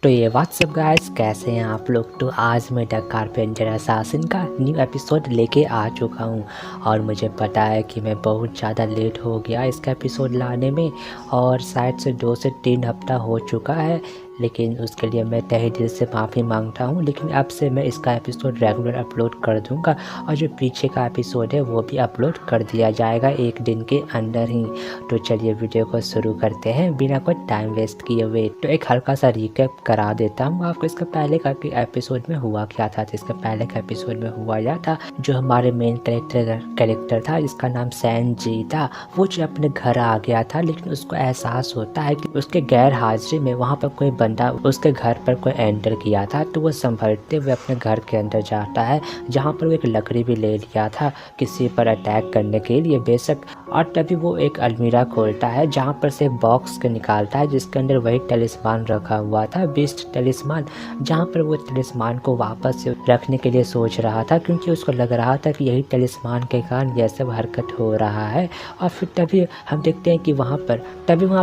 तो ये WhatsApp guys, कैसे हैं आप लोग। तो आज मैं द कारपेंटर असासिन का न्यू एपिसोड लेके आ चुका हूँ और मुझे पता है कि मैं बहुत ज़्यादा लेट हो गया इसका एपिसोड लाने में और शायद से 2 से 3 हफ्ता हो चुका है, लेकिन उसके लिए मैं तहे दिल से माफ़ी मांगता हूँ। लेकिन अब से मैं इसका एपिसोड रेगुलर अपलोड कर दूँगा और जो पीछे का एपिसोड है वो भी अपलोड कर दिया जाएगा 1 दिन के अंदर ही। तो चलिए वीडियो को शुरू करते हैं बिना कोई टाइम वेस्ट किए हुए। तो एक हल्का सा रिकैप करा देता हूँ आपको, इसका पहले का एपिसोड में हुआ क्या था। तो इसका पहले का एपिसोड में हुआ यह था, जो हमारे मेन कैरेक्टर था जिसका नाम सैन जी था, वो जो अपने घर आ गया था, लेकिन उसको एहसास होता है कि उसके गैर हाजिरी में वहाँ पर कोई बंदा उसके घर पर कोई एंटर किया था। तो वो संभलते हुए अपने घर के अंदर जाता है, जहाँ पर वो एक लकड़ी भी ले लिया था किसी पर अटैक करने के लिए बेशक। और तभी वो एक अलमीरा खोलता है जहाँ पर से बॉक्स के निकालता है जिसके अंदर वही टलिस्मान रखा हुआ था, बीस्ट टलिस्मान, जहाँ पर वो टलिस्मान को वापस से रखने के लिए सोच रहा था, क्योंकि उसको लग रहा था कि यही टलिस्मान के कारण यह सब हरकत हो रहा है। और फिर तभी हम देखते हैं कि वहाँ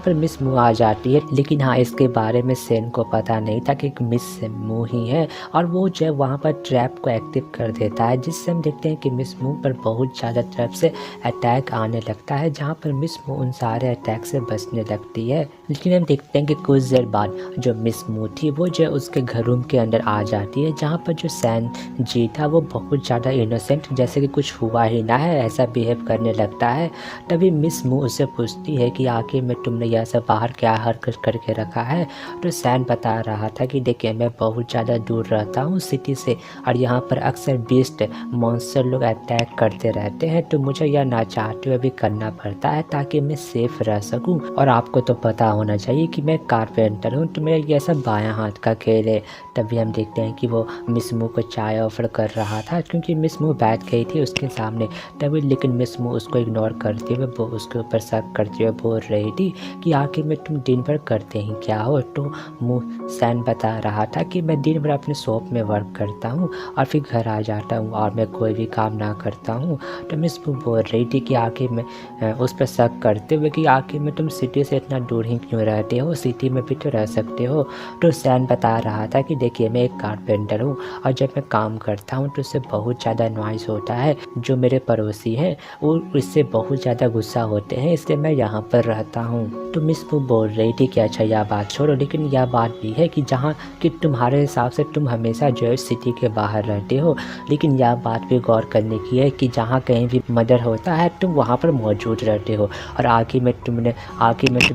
पर मिस मू आ जाती है। लेकिन हाँ, इसके बारे में सेन को पता नहीं था कि मिस मू ही है, और वो जो वहाँ पर ट्रैप को एक्टिव कर देता है, जिससे हम देखते हैं कि मिस मू पर बहुत ज़्यादा तरफ से अटैक आने लगता है, जहाँ पर मिस मू उन सारे अटैक से बचने लगती है। लेकिन हम देखते हैं कि कुछ देर बाद जो मिस मू थी वो जो उसके घर रूम के अंदर आ जाती है, जहाँ पर जो सैन जी था वो बहुत ज़्यादा इनोसेंट, जैसे कि कुछ हुआ ही ना है ऐसा बिहेव करने लगता है। तभी मिस मू उससे पूछती है कि आखिर में तुमने यह सब बाहर क्या हरकत करके रखा है। तो सैन बता रहा था कि देखिए, मैं बहुत ज़्यादा दूर रहता हूँ सिटी से और यहाँ पर अक्सर बीस्ट मॉन्स्टर लोग अटैक करते रहते हैं, तो मुझे यह ना चाहते हुए भी करना पड़ता है ताकि मैं सेफ रह सकूँ। और आपको तो पता होना चाहिए कि मैं कारपेंटर हूँ, तो मेरा यह सब बायां हाथ का खेल है। तभी हम देखते हैं कि वो मिस मू को चाय ऑफर कर रहा था, क्योंकि मिस मू बैठ गई थी उसके सामने तभी। लेकिन मिस मू उसको इग्नोर करते हुए वो उसके ऊपर शक करते हुए बोल रही थी कि आखिर में तुम दिन भर करते ही क्या हो। तो सैन बता रहा था कि मैं दिन भर अपने शॉप में वर्क करता हूँ और फिर घर आ जाता हूँ और मैं कोई भी काम ना करता हूँ। तो मिस मू बोल रही थी कि आखिर में उस पर शक करते हुए कि आखिर में तुम सिटी से इतना दूर ही क्यों रहते हो, सिटी में भी तो रह सकते हो। तो सैन बता रहा था कि देखिए, मैं एक कारपेंटर हूँ और जब मैं काम करता हूँ तो उससे बहुत ज़्यादा नॉइज़ होता है। जो मेरे पड़ोसी हैं वो इससे बहुत ज़्यादा गुस्सा होते हैं, इसलिए मैं यहाँ पर रहता हूँ। तो मिस मू बोल रही थी कि अच्छा, यह बात छोड़ो, लेकिन यह बात भी है कि जहाँ कि तुम्हारे हिसाब से तुम हमेशा जो है सिटी के बाहर रहते हो, लेकिन यह बात भी गौर करने की है कि जहाँ कहीं भी मर्डर होता है तुम वहाँ पर मौजूद रहते हो। और आखिर में तुम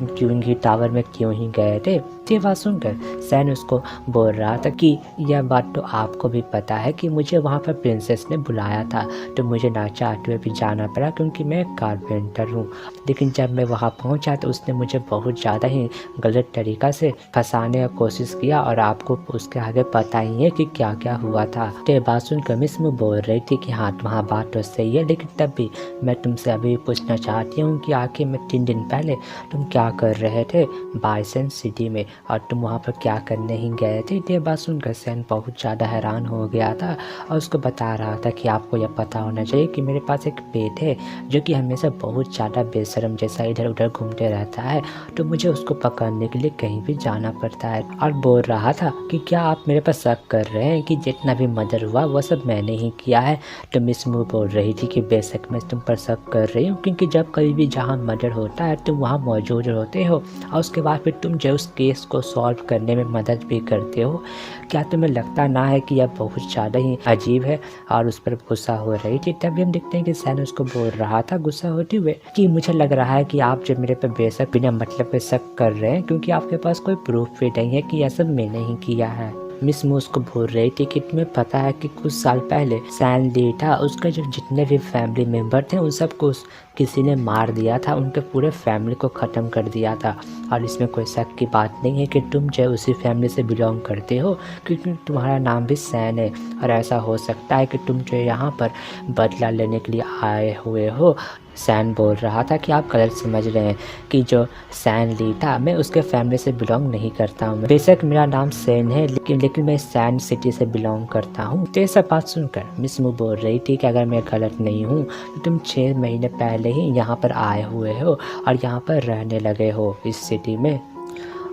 क्यूइंग ही टावर में क्यों ही गए थे। ये बात सुनकर सैन उसको बोल रहा था कि यह बात तो आपको भी पता है कि मुझे वहाँ पर प्रिंसेस ने बुलाया था, तो मुझे ना चाहते हुए भी जाना पड़ा क्योंकि मैं एक कारपेंटर हूँ। लेकिन जब मैं वहाँ पहुँचा तो उसने मुझे बहुत ज़्यादा ही गलत तरीक़ा से फंसाने का कोशिश किया और आपको उसके आगे पता ही है कि क्या क्या हुआ था। तो ये बात सुनकर मिस मू बोल रही थी कि हाँ, तुम्हारी बात तो सही है, लेकिन तब भी मैं तुमसे अभी पूछना चाहती हूँ कि आखिर में 3 दिन पहले तुम क्या कर रहे थे बाइसन सिटी में और तुम वहाँ पर क्या करने ही गए थे। ये बात सुनकर सैन बहुत ज़्यादा हैरान हो गया था और उसको बता रहा था कि आपको यह पता होना चाहिए कि मेरे पास एक पेट है जो कि हमेशा बहुत ज़्यादा बेशर्म जैसा इधर उधर घूमते रहता है, तो मुझे उसको पकड़ने के लिए कहीं भी जाना पड़ता है। और बोल रहा था कि क्या आप मेरे पर शक कर रहे हैं कि जितना भी मर्डर हुआ वो सब मैंने ही किया है। तो मिस मू बोल रही थी कि बेशक मैं तुम पर शक कर रही हूँ, क्योंकि जब कभी भी जहाँ मर्डर होता है तुम वहाँ मौजूद होते हो और उसके बाद फिर तुम जो उस केस को सॉल्व करने में मदद भी करते हो। क्या तुम्हें लगता ना है कि यह बहुत ज़्यादा ही अजीब है। और उस पर गुस्सा हो रही थी। तभी हम देखते हैं कि सैन उसको बोल रहा था गुस्सा होते हुए कि मुझे लग रहा है कि आप जब मेरे पे बेशक बिना मतलब पे शक कर रहे हैं, क्योंकि आपके पास कोई प्रूफ भी नहीं है कि यह सब मैंने ही किया है। मिस मू उसको बोल रही थी कि तुम्हें पता है कि कुछ साल पहले सैन ली था, उसके जो जितने भी फैमिली मेम्बर थे उन सबको किसी ने मार दिया था, उनके पूरे फैमिली को ख़त्म कर दिया था। और इसमें कोई शक की बात नहीं है कि तुम जो उसी फैमिली से बिलोंग करते हो, क्योंकि तुम्हारा नाम भी सैन है। और ऐसा हो सकता है कि तुम जो यहाँ पर बदला लेने के लिए आए हुए हो। सैन बोल रहा था कि आप गलत समझ रहे हैं कि जो सैन ली था मैं उसके फैमिली से बिलोंग नहीं करता हूँ। बेशक मेरा नाम सैन है, लेकिन मैं सैन सिटी से बिलोंग करता हूँ। तो ये सब बात सुनकर मिस मू बोल रही थी कि अगर मैं गलत नहीं हूँ तो तुम 6 महीने पहले ही यहाँ पर आए हुए हो और यहाँ पर रहने लगे हो इस सिटी में।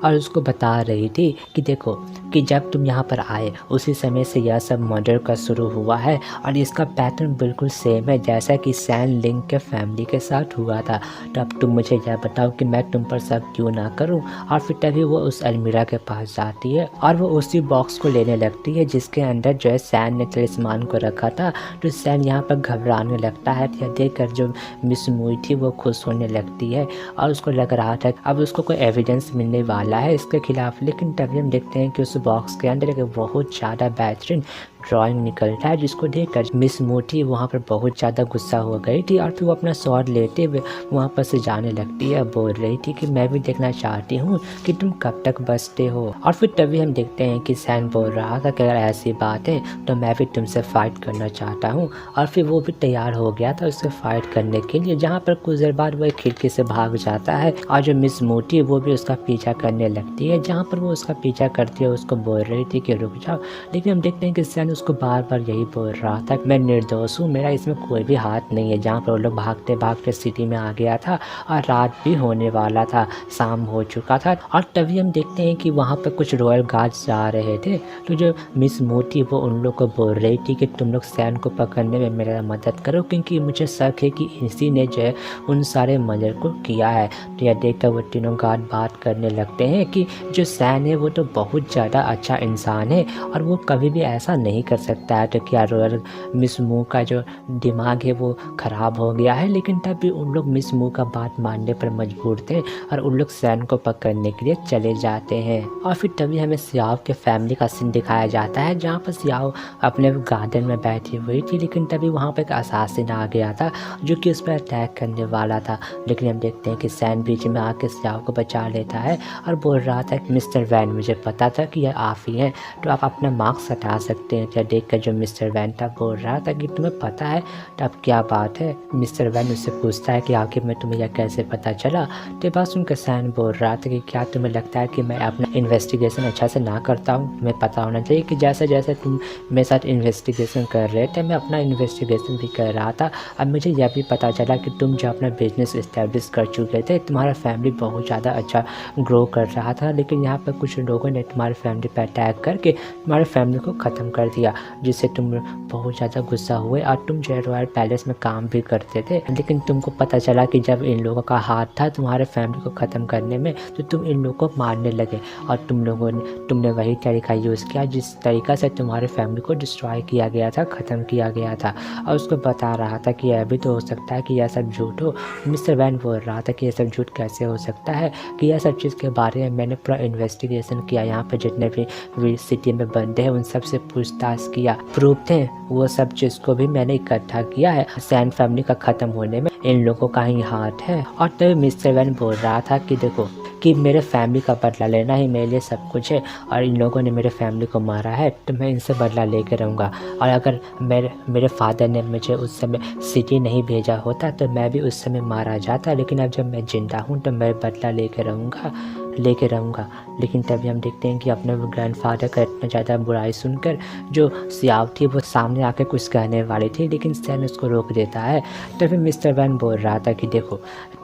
और उसको बता रही थी कि देखो कि जब तुम यहाँ पर आए उसी समय से यह सब मर्डर का शुरू हुआ है और इसका पैटर्न बिल्कुल सेम है जैसा कि सैन लिंक के फैमिली के साथ हुआ था। तो अब तुम मुझे यह बताओ कि मैं तुम पर शक क्यों ना करूं। और फिर तभी वो उस अलमीरा के पास जाती है और वो उसी बॉक्स को लेने लगती है जिसके अंदर जो है सैन ने तलिस्मान को रखा था। तो सैन यहाँ पर घबराने लगता है। यह देखकर जो मिस मुई थी वो खुश होने लगती है और उसको लग रहा था अब उसको कोई एविडेंस मिलने वाला है इसके खिलाफ। लेकिन तभी हम देखते हैं कि उस बॉक्स के अंदर एक बहुत ज़्यादा बेहतरीन ड्राइंग निकलता है जिसको देखकर मिस मोटी वहाँ पर बहुत ज़्यादा गुस्सा हो गई थी और फिर वो अपना स्वॉर्ड लेते हुए वहाँ पर से जाने लगती है। बोल रही थी कि मैं भी देखना चाहती हूँ कि तुम कब तक बचते हो। और फिर तभी हम देखते हैं कि सैन बोल रहा था कि अगर ऐसी बात है तो मैं भी तुमसे फाइट करना चाहता हूँ। और फिर वो भी तैयार हो गया था उससे फाइट करने के लिए, जहाँ पर कुछ देर बाद वो एक खिड़की से भाग जाता है और जो मिस मोटी वो भी उसका पीछा करने लगती है। जहाँ पर वो उसका पीछा करती है उसको बोल रही थी कि रुक जाओ। लेकिन हम देखते हैं कि सैन उसको बार बार यही बोल रहा था मैं निर्दोष हूँ, मेरा इसमें कोई भी हाथ नहीं है। जहाँ पर वो लोग भागते भागते सिटी में आ गया था और रात भी होने वाला था, शाम हो चुका था। और तभी हम देखते हैं कि वहाँ पर कुछ रॉयल गार्ड्स जा रहे थे। तो जो मिस मोटी वो उन लोग को बोल रही थी कि तुम लोग सैन को पकड़ने में मेरा मदद करो क्योंकि मुझे शक है कि इसी ने जो है उन सारे मर्डर को किया है। तो यह देखकर वो तीनों गार्ड बात करने लगते हैं कि जो सैन है वो तो बहुत ज़्यादा अच्छा इंसान है और वो कभी भी ऐसा नहीं कर सकता है। तो क्या रॉयल मिस मू का जो दिमाग है वो ख़राब हो गया है। लेकिन तब भी उन लोग मिस मू का बात मानने पर मजबूर थे और उन लोग सैन को पकड़ने के लिए चले जाते हैं। और फिर तभी हमें सियाओ के फैमिली का सीन दिखाया जाता है जहाँ पर सियाओ अपने गार्डन में बैठी हुई थी। लेकिन तभी वहाँ पर एक असासिन आ गया था जो कि उस पर अटैक करने वाला था। लेकिन हम देखते हैं कि सैन बीच में आके सियाओ को बचा लेता है और बोल रहा था कि मिस्टर वैन मुझे पता था कि यह आप ही हैं, तो आप अपना मार्क्स हटा सकते हैं। क्या देखकर जो मिस्टर वैन था बोल रहा था कि तुम्हें पता है, तो अब क्या बात है। मिस्टर वैन उससे पूछता है कि आखिर में तुम्हें यह कैसे पता चला। तो बात सुनकर सैन बोल रहा था कि क्या तुम्हें लगता है कि मैं अपना इन्वेस्टिगेशन अच्छा से ना करता हूँ। तुम्हें पता होना चाहिए कि जैसे जैसे तुम मेरे साथ इन्वेस्टिगेशन कर रहे थे मैं अपना इन्वेस्टिगेशन भी कर रहा था। अब मुझे यह भी पता चला कि तुम जो अपना बिजनेस इस्टेब्लिश कर चुके थे, तुम्हारा फैमिली बहुत ज़्यादा अच्छा ग्रो कर रहा था। लेकिन यहाँ पर कुछ लोगों ने तुम्हारे फैमिली पर अटैक करके तुम्हारे फैमिली को ख़त्म कर दिया, जिससे तुम बहुत ज़्यादा गुस्सा हुए और तुम जो रॉयल पैलेस में काम भी करते थे। लेकिन तुमको पता चला कि जब इन लोगों का हाथ था तुम्हारे फैमिली को ख़त्म करने में तो तुम इन लोगों को मारने लगे और तुमने वही तरीका यूज़ किया जिस तरीका से तुम्हारे फैमिली को डिस्ट्रॉय किया गया था, ख़त्म किया गया था। और उसको बता रहा था कि यह भी तो हो सकता है कि यह सब झूठ हो। मिस्टर वैन बोल रहा था कि यह सब झूठ कैसे हो सकता है, कि यह सब चीज़ के बारे में मैंने पूरा इन्वेस्टिगेशन किया, यहाँ पर जितने भी सिटी में बंदे हैं उन सब से पूछताछ किया, प्रूफ थे वो सब चीज़ को भी मैंने इकट्ठा किया है। सैन फैमिली का ख़त्म होने में इन लोगों का ही हाथ है। और तभी मिस्टर वैन बोल रहा था कि देखो कि मेरे फैमिली का बदला लेना ही मेरे लिए सब कुछ है और इन लोगों ने मेरे फैमिली को मारा है तो मैं इनसे बदला लेके रहूँगा। और अगर मेरे फादर ने मुझे उस समय सिटी नहीं भेजा होता तो मैं भी उस समय मारा जाता। लेकिन अब जब मैं ज़िंदा हूँ तो मैं बदला लेके रहूँगा। लेकिन तभी हम देखते हैं कि अपने ग्रैंडफादर का इतना ज़्यादा बुराई सुनकर जो सियाव थी वो सामने आकर कुछ कहने वाली थी, लेकिन सैन उसको रोक देता है। तभी मिस्टर वैन बोल रहा था कि देखो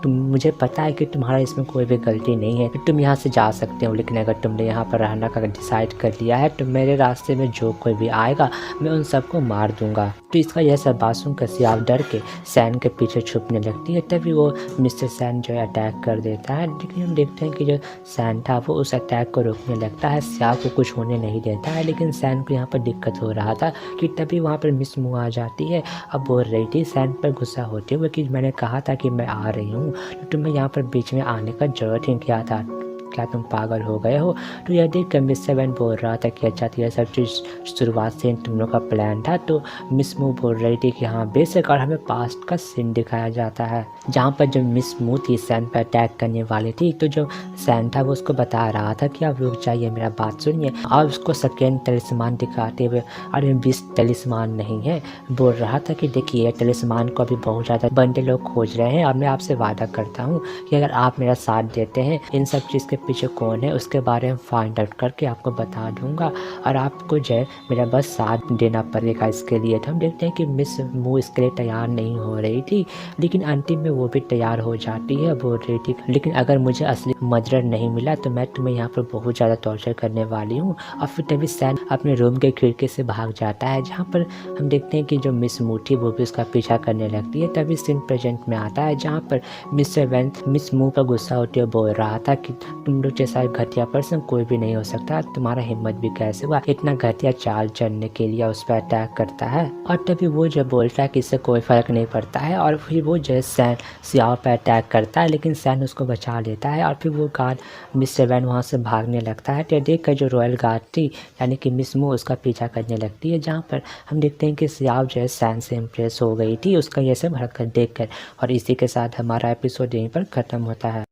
मुझे पता है कि तुम्हारा इसमें कोई भी गलती नहीं है, तुम यहाँ से जा सकते हो। लेकिन अगर तुमने यहाँ पर रहना का डिसाइड कर लिया है तो मेरे रास्ते में जो कोई भी आएगा मैं उन सबको मार दूंगा। तो इसका यह सब बात सुनकर सियाव डर के सैन के पीछे छुपने लगती है। तभी वो मिस्टर सैन जो है अटैक कर देता है। लेकिन हम देखते हैं कि जो सैन था वो उस अटैक को रोकने लगता है, सियाव को कुछ होने नहीं देता है। लेकिन सैन को यहाँ पर दिक्कत हो रहा था कि तभी वहाँ पर मिस मू आ जाती है। अब बोल रही थी सैन पर गुस्सा होते हुए कि मैंने कहा था कि मैं आ रही हूँ तो तुम्हें यहाँ पर बीच में आने का ज़रूरत ही क्या था, क्या तुम पागल हो गए हो। तो यह देख कर मिस्टर वैन बोल रहा था कि अच्छा यह सब चीज़ शुरुआत से तुम लोग का प्लान था। तो मिस मू बोल रही थी कि हाँ बेशक। और हमें पास्ट का सीन दिखाया जाता है जहाँ पर जो मिस मू थी सैन पर अटैक करने वाली थी तो जो सैन था वो उसको बता रहा था कि आप रुक जाइए, मेरा बात सुनिए। और उसको सेकेंड तलिस्मान दिखाते हुए अरे 20 तलिस्मान नहीं है, बोल रहा था कि देखिए तलिस्मान को अभी बहुत ज़्यादा बंदे लोग खोज रहे हैं और मैं आपसे वादा करता हूँ कि अगर आप मेरा साथ देते हैं इन सब चीज़ के पीछे कौन है उसके बारे में फाइंड आउट करके आपको बता दूंगा, और आपको जो है मेरा बस साथ देना पड़ेगा इसके लिए। तो हम देखते हैं कि मिस मू इसके लिए तैयार नहीं हो रही थी, लेकिन अंतिम में वो भी तैयार हो जाती है। बोल रही थी लेकिन अगर मुझे असली मजर नहीं मिला तो मैं तुम्हें यहाँ पर बहुत ज़्यादा टॉर्चर करने वाली हूँ। और फिर तभी सैन अपने रूम के खिड़की से भाग जाता है, जहाँ पर हम देखते हैं कि जो मिस मू थी वो भी उसका पीछा करने लगती है। तभी सीन प्रेजेंट में आता है, जहाँ पर मिस्टर वैन मिस मू का गुस्सा होते हुए बोल रहा था कि तुम लोग जैसा घटिया पर्सन कोई भी नहीं हो सकता, तुम्हारा हिम्मत भी कैसे हुआ इतना घटिया चाल चलने के लिए। उस पर अटैक करता है और तभी वो जब बोलता है कि इससे कोई फर्क नहीं पड़ता है, और फिर वो जो सैन सियाओ पर अटैक करता है, लेकिन सैन उसको बचा लेता है। और फिर वो गार्ड मिस्टर वैन वहाँ से भागने लगता है। तो देख कर जो रॉयल गार्ड थी यानी कि मिस मू उसका पीछा करने लगती है, जहाँ पर हम देखते हैं कि सियाओ जो है सैन से इम्प्रेस हो गई थी उसका ये सब हरकत देख कर। और इसी के साथ हमारा एपिसोड यहीं पर ख़त्म होता है।